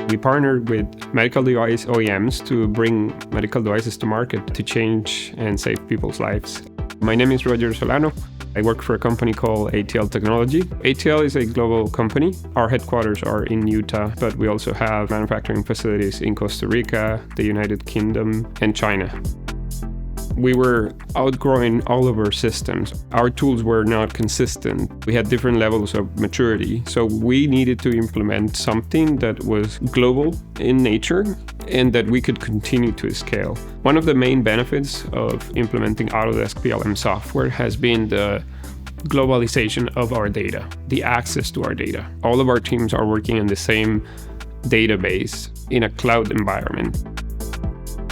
We partnered with medical device OEMs to bring medical devices to market to change and save people's lives. My name is Roger Solano. I work for a company called ATL Technology. ATL is a global company. Our headquarters are in Utah, but we also have manufacturing facilities in Costa Rica, the United Kingdom, and China. We were outgrowing all of our systems. Our tools were not consistent. We had different levels of maturity. So we needed to implement something that was global in nature and that we could continue to scale. One of the main benefits of implementing Autodesk PLM software has been the globalization of our data, the access to our data. All of our teams are working in the same database in a cloud environment.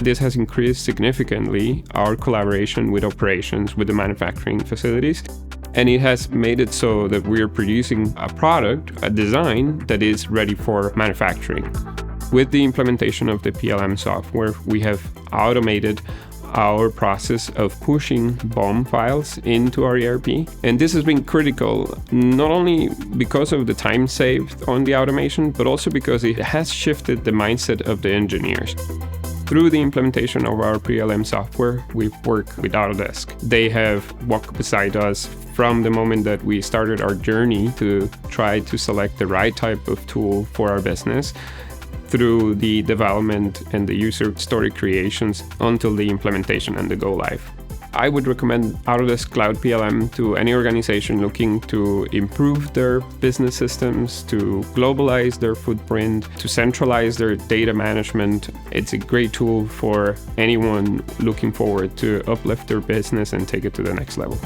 This has increased significantly our collaboration with operations with the manufacturing facilities, and it has made it so that we are producing a product, a design that is ready for manufacturing. With the implementation of the PLM software, we have automated our process of pushing BOM files into our ERP. And this has been critical, not only because of the time saved on the automation, but also because it has shifted the mindset of the engineers. Through the implementation of our PLM software, we've worked with Autodesk. They have walked beside us from the moment that we started our journey to try to select the right type of tool for our business, through the development and the user story creations until the implementation and the go live. I would recommend Autodesk Cloud PLM to any organization looking to improve their business systems, to globalize their footprint, to centralize their data management. It's a great tool for anyone looking forward to uplift their business and take it to the next level.